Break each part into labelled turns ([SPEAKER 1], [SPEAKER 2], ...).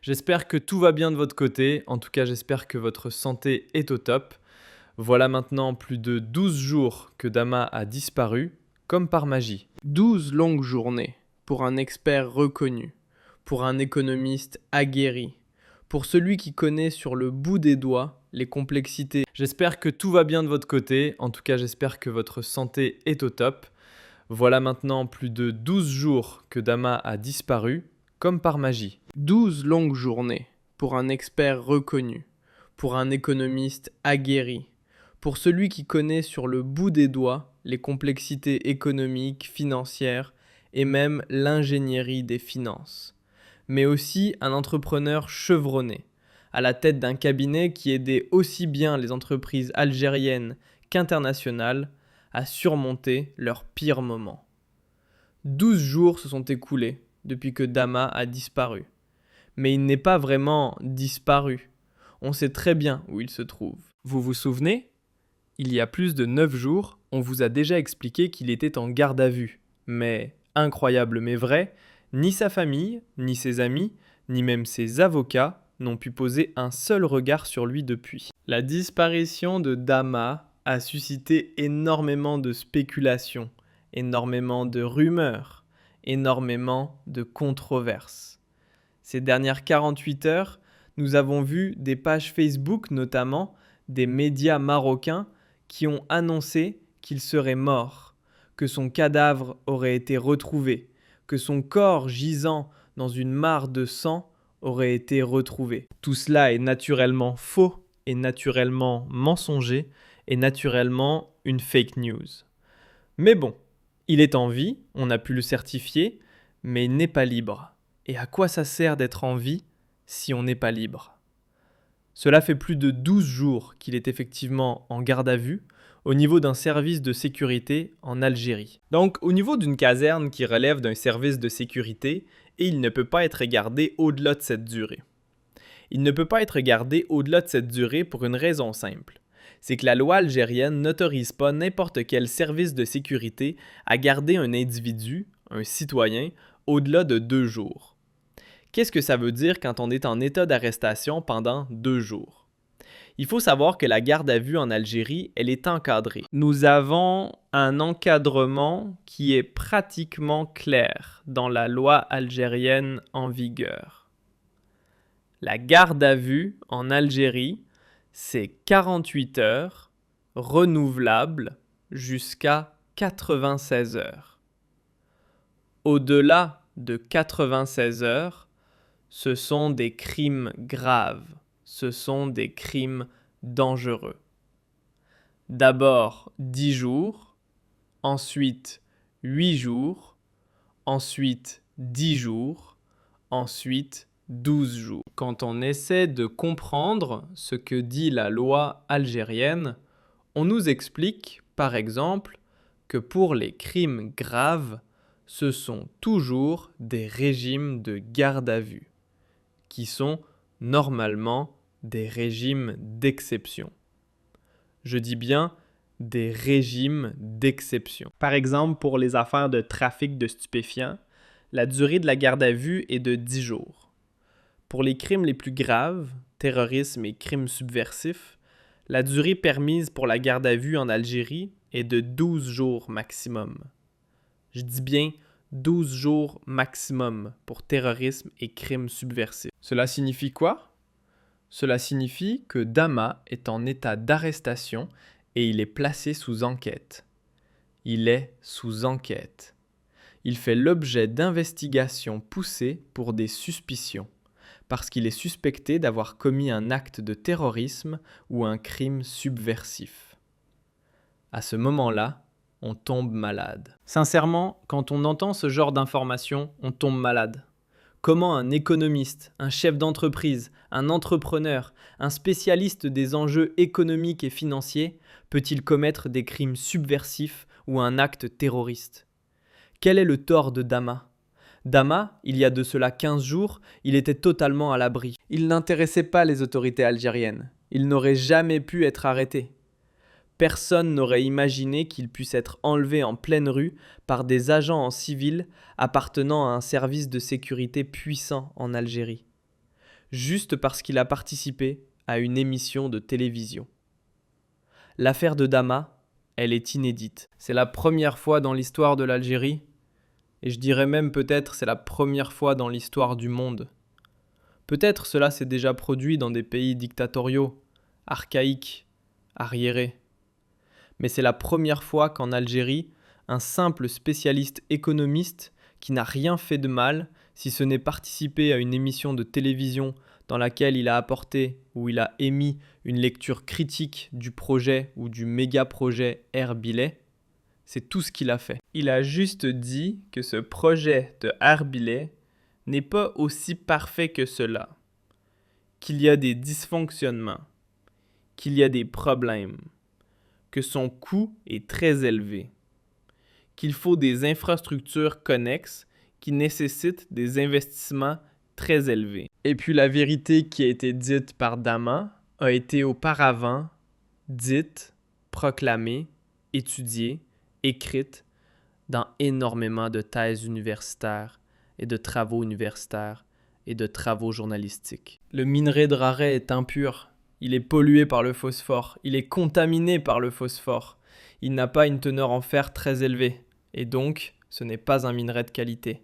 [SPEAKER 1] J'espère que tout va bien de votre côté. En tout cas, j'espère que votre santé est au top. Voilà maintenant plus de 12 jours que Dama a disparu, comme par magie.
[SPEAKER 2] 12 longues journées pour un expert reconnu, pour un économiste aguerri, pour celui qui connaît sur le bout des doigts les complexités.
[SPEAKER 1] J'espère que tout va bien de votre côté. En tout cas, j'espère que votre santé est au top. Voilà maintenant plus de 12 jours que Dama a disparu, comme par magie.
[SPEAKER 2] 12 longues journées pour un expert reconnu, pour un économiste aguerri, pour celui qui connaît sur le bout des doigts les complexités économiques, financières et même l'ingénierie des finances, mais aussi un entrepreneur chevronné, à la tête d'un cabinet qui aidait aussi bien les entreprises algériennes qu'internationales à surmonter leurs pires moments. 12 jours se sont écoulés depuis que Dama a disparu. Mais il n'est pas vraiment disparu. On sait très bien où il se trouve.
[SPEAKER 1] Vous vous souvenez ? Il y a plus de 9 jours, on vous a déjà expliqué qu'il était en garde à vue. Mais, incroyable mais vrai, ni sa famille, ni ses amis, ni même ses avocats n'ont pu poser un seul regard sur lui depuis.
[SPEAKER 2] La disparition de Dama a suscité énormément de spéculations, énormément de rumeurs, énormément de controverses. Ces dernières 48 heures, nous avons vu des pages Facebook, notamment des médias marocains, qui ont annoncé qu'il serait mort, que son cadavre aurait été retrouvé, que son corps gisant dans une mare de sang aurait été retrouvé. Tout cela est naturellement faux et naturellement mensonger et naturellement une fake news. Mais bon, il est en vie, on a pu le certifier, mais il n'est pas libre. Et à quoi ça sert d'être en vie si on n'est pas libre ? Cela fait plus de 12 jours qu'il est effectivement en garde à vue au niveau d'un service de sécurité en Algérie.
[SPEAKER 1] Donc au niveau d'une caserne qui relève d'un service de sécurité, et il ne peut pas être gardé au-delà de cette durée. Il ne peut pas être gardé au-delà de cette durée pour une raison simple. C'est que la loi algérienne n'autorise pas n'importe quel service de sécurité à garder un individu, un citoyen, au-delà de 2 jours. Qu'est-ce que ça veut dire quand on est en état d'arrestation pendant 2 jours? Il faut savoir que la garde à vue en Algérie, elle est encadrée.
[SPEAKER 2] Nous avons un encadrement qui est pratiquement clair dans la loi algérienne en vigueur. La garde à vue en Algérie, c'est 48 heures, renouvelable jusqu'à 96 heures. Au-delà de 96 heures, ce sont des crimes graves, ce sont des crimes dangereux. D'abord 10 jours, ensuite 8 jours, ensuite 10 jours, ensuite 12 jours. Quand on essaie de comprendre ce que dit la loi algérienne, on nous explique, par exemple, que pour les crimes graves, ce sont toujours des régimes de garde à vue, qui sont normalement des régimes d'exception. Je dis bien des régimes d'exception. Par exemple, pour les affaires de trafic de stupéfiants, la durée de la garde à vue est de 10 jours. Pour les crimes les plus graves, terrorisme et crimes subversifs, la durée permise pour la garde à vue en Algérie est de 12 jours maximum. Je dis bien 12 jours maximum pour terrorisme et crimes subversifs.
[SPEAKER 1] Cela signifie quoi ? Cela signifie que Dama est en état d'arrestation et il est placé sous enquête. Il est sous enquête. Il fait l'objet d'investigations poussées pour des suspicions, parce qu'il est suspecté d'avoir commis un acte de terrorisme ou un crime subversif. À ce moment-là, on tombe malade. Sincèrement, quand on entend ce genre d'informations, on tombe malade. Comment un économiste, un chef d'entreprise, un entrepreneur, un spécialiste des enjeux économiques et financiers peut-il commettre des crimes subversifs ou un acte terroriste ? Quel est le tort de Dama ? Dama, il y a de cela 15 jours, il était totalement à l'abri. Il n'intéressait pas les autorités algériennes. Il n'aurait jamais pu être arrêté. Personne n'aurait imaginé qu'il puisse être enlevé en pleine rue par des agents en civil appartenant à un service de sécurité puissant en Algérie. juste parce qu'il a participé à une émission de télévision. L'affaire de Dama, elle est inédite. C'est la première fois dans l'histoire de l'Algérie, et je dirais même peut-être c'est la première fois dans l'histoire du monde. Peut-être cela s'est déjà produit dans des pays dictatoriaux, archaïques, arriérés. Mais c'est la première fois qu'en Algérie, un simple spécialiste économiste qui n'a rien fait de mal, si ce n'est participer à une émission de télévision dans laquelle il a apporté ou il a émis une lecture critique du projet ou du méga-projet Erbilay, c'est tout ce qu'il a fait. Il a juste dit que ce projet de Erbilay n'est pas aussi parfait que cela, qu'il y a des dysfonctionnements, qu'il y a des problèmes, que son coût est très élevé, qu'il faut des infrastructures connexes qui nécessitent des investissements très élevés. Et puis la vérité qui a été dite par Dama a été auparavant dite, proclamée, étudiée, écrite dans énormément de thèses universitaires et de travaux universitaires et de travaux journalistiques. Le minerai de Rarey est impur. Il est pollué par le phosphore. Il est contaminé par le phosphore. Il n'a pas une teneur en fer très élevée. Et donc, ce n'est pas un minerai de qualité.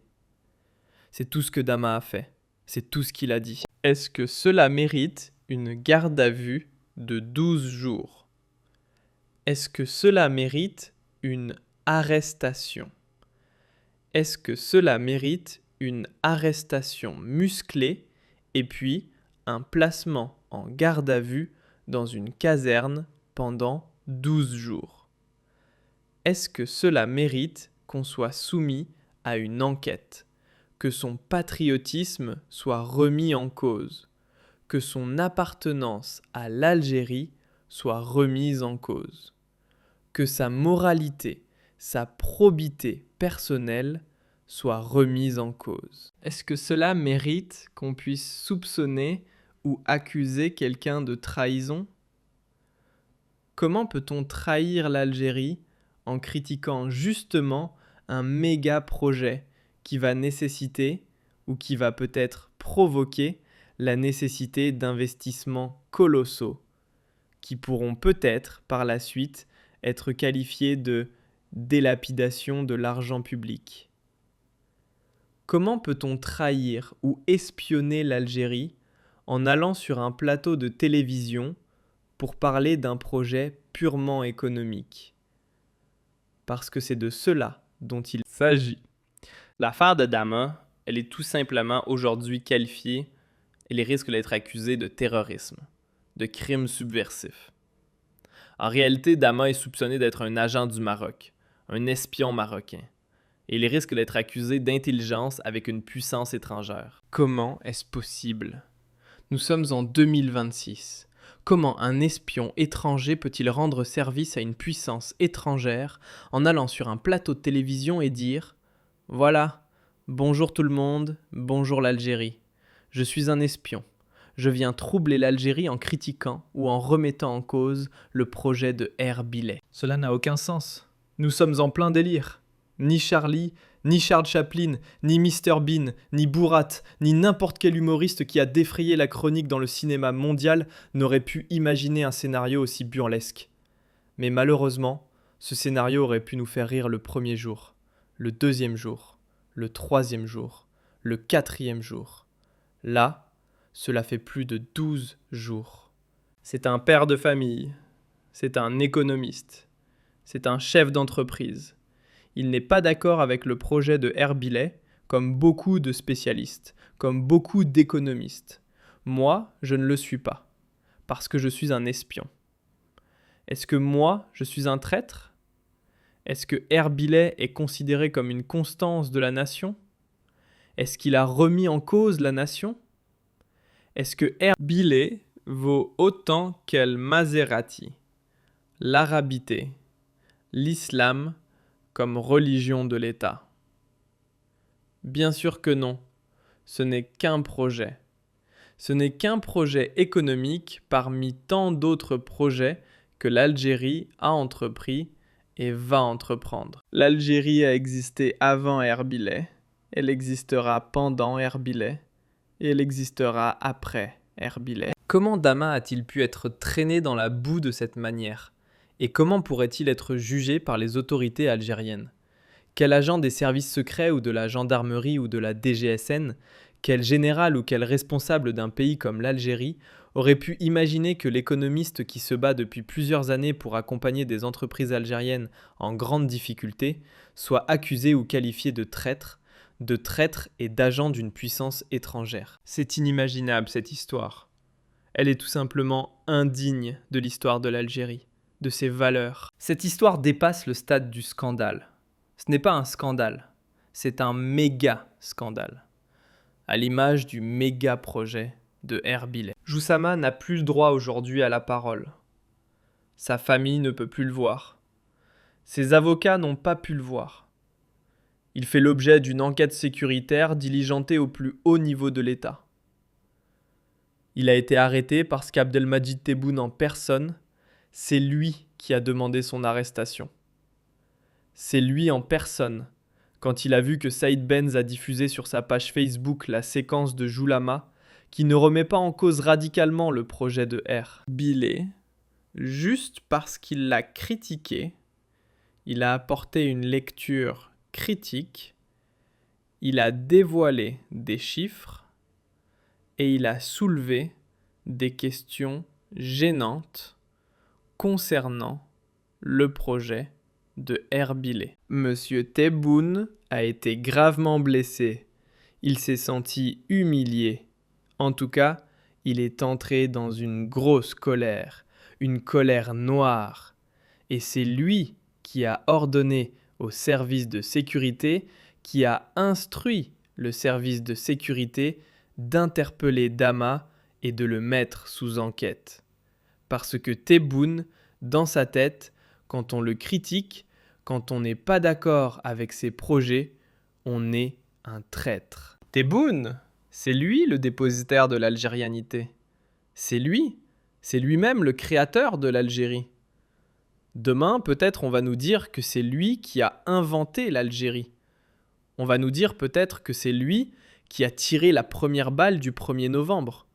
[SPEAKER 1] C'est tout ce que Dama a fait. C'est tout ce qu'il a dit. Est-ce que cela mérite une garde à vue de 12 jours? Est-ce que cela mérite une arrestation? Est-ce que cela mérite une arrestation musclée et puis un placement en garde à vue dans une caserne pendant 12 jours? Est-ce que cela mérite qu'on soit soumis à une enquête, que son patriotisme soit remis en cause, que son appartenance à l'Algérie soit remise en cause, que sa moralité, sa probité personnelle soit remise en cause? Est-ce que cela mérite qu'on puisse soupçonner ou accuser quelqu'un de trahison? Comment peut-on trahir l'Algérie en critiquant justement un méga projet qui va nécessiter ou qui va peut-être provoquer la nécessité d'investissements colossaux qui pourront peut-être par la suite être qualifiés de délapidation de l'argent public? Comment peut-on trahir ou espionner l'Algérie en allant sur un plateau de télévision pour parler d'un projet purement économique? Parce que c'est de cela dont il s'agit. L'affaire de Dama, elle est tout simplement aujourd'hui qualifiée, elle risque d'être accusée de terrorisme, de crime subversif. En réalité, Dama est soupçonné d'être un agent du Maroc, un espion marocain, et il risque d'être accusé d'intelligence avec une puissance étrangère. Comment est-ce possible? Nous sommes en 2026. Comment un espion étranger peut-il rendre service à une puissance étrangère en allant sur un plateau de télévision et dire « Voilà, bonjour tout le monde, bonjour l'Algérie. Je suis un espion. Je viens troubler l'Algérie en critiquant ou en remettant en cause le projet de Erbilay. » Cela n'a aucun sens. Nous sommes en plein délire. Ni Charlie, ni Charles Chaplin, ni Mr Bean, ni Bourrat, ni n'importe quel humoriste qui a défrayé la chronique dans le cinéma mondial n'aurait pu imaginer un scénario aussi burlesque. Mais malheureusement, ce scénario aurait pu nous faire rire le premier jour, le deuxième jour, le troisième jour, le quatrième jour. Là, cela fait plus de 12 jours. C'est un père de famille, c'est un économiste, c'est un chef d'entreprise. Il n'est pas d'accord avec le projet de Erbilay, comme beaucoup de spécialistes, comme beaucoup d'économistes. Moi, je ne le suis pas, parce que je suis un espion. Est-ce que moi, je suis un traître? Est-ce que Erbilay est considéré comme une constance de la nation? Est-ce qu'il a remis en cause la nation? Est-ce que Erbilay vaut autant qu'El Maserati, l'arabité, l'islam, comme religion de l'État? Bien sûr que non, ce n'est qu'un projet. Ce n'est qu'un projet économique parmi tant d'autres projets que l'Algérie a entrepris et va entreprendre. L'Algérie a existé avant Erbilay, elle existera pendant Erbilay, et elle existera après Erbilay. Comment Dama a-t-il pu être traîné dans la boue de cette manière? Et comment pourrait-il être jugé par les autorités algériennes? Quel agent des services secrets ou de la gendarmerie ou de la DGSN, quel général ou quel responsable d'un pays comme l'Algérie aurait pu imaginer que l'économiste qui se bat depuis plusieurs années pour accompagner des entreprises algériennes en grande difficulté soit accusé ou qualifié de traître et d'agent d'une puissance étrangère? C'est inimaginable cette histoire. Elle est tout simplement indigne de l'histoire de l'Algérie, de ses valeurs. Cette histoire dépasse le stade du scandale. Ce n'est pas un scandale, c'est un méga scandale, à l'image du méga projet de Erbilay. Joussama n'a plus le droit aujourd'hui à la parole. Sa famille ne peut plus le voir. Ses avocats n'ont pas pu le voir. Il fait l'objet d'une enquête sécuritaire diligentée au plus haut niveau de l'État. Il a été arrêté parce qu'Abdelmadjid Tebboune en personne, c'est lui qui a demandé son arrestation. C'est lui en personne, quand il a vu que Saïd Benz a diffusé sur sa page Facebook la séquence de Joulama, qui ne remet pas en cause radicalement le projet de Erbilay, juste parce qu'il l'a critiqué, il a apporté une lecture critique, il a dévoilé des chiffres et il a soulevé des questions gênantes concernant le projet de Erbilay. Monsieur Tebboune a été gravement blessé. Il s'est senti humilié. En tout cas, il est entré dans une grosse colère, une colère noire. Et c'est lui qui a ordonné au service de sécurité, qui a instruit le service de sécurité d'interpeller Dama et de le mettre sous enquête. Parce que Tebboune, dans sa tête, quand on le critique, quand on n'est pas d'accord avec ses projets, on est un traître. Tebboune, c'est lui le dépositaire de l'algérianité. C'est lui-même le créateur de l'Algérie. Demain, peut-être on va nous dire que c'est lui qui a inventé l'Algérie. On va nous dire peut-être que c'est lui qui a tiré la première balle du 1er novembre.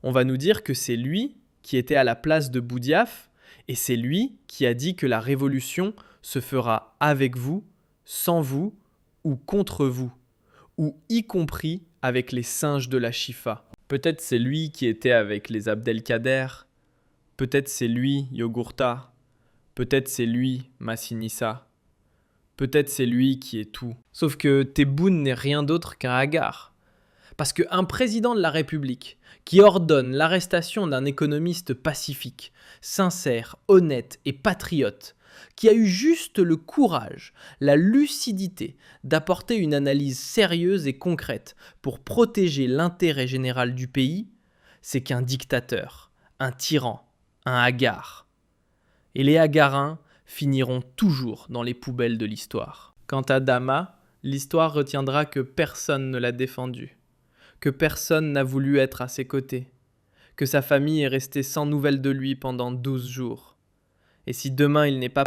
[SPEAKER 1] On va nous dire que c'est lui qui était à la place de Boudiaf et c'est lui qui a dit que la révolution se fera avec vous, sans vous ou contre vous, ou y compris avec les singes de la Chifa. Peut-être c'est lui qui était avec les Abdelkader, peut-être c'est lui Yogurta, peut-être c'est lui Massinissa, peut-être c'est lui qui est tout. Sauf que Tebboune n'est rien d'autre qu'un hagard. Parce qu'un président de la République qui ordonne l'arrestation d'un économiste pacifique, sincère, honnête et patriote, qui a eu juste le courage, la lucidité d'apporter une analyse sérieuse et concrète pour protéger l'intérêt général du pays, c'est qu'un dictateur, un tyran, un hagard. Et les hagarins finiront toujours dans les poubelles de l'histoire. Quant à Dama, l'histoire retiendra que personne ne l'a défendu, que personne n'a voulu être à ses côtés, que sa famille est restée sans nouvelles de lui pendant 12 jours. Et si demain il n'est pas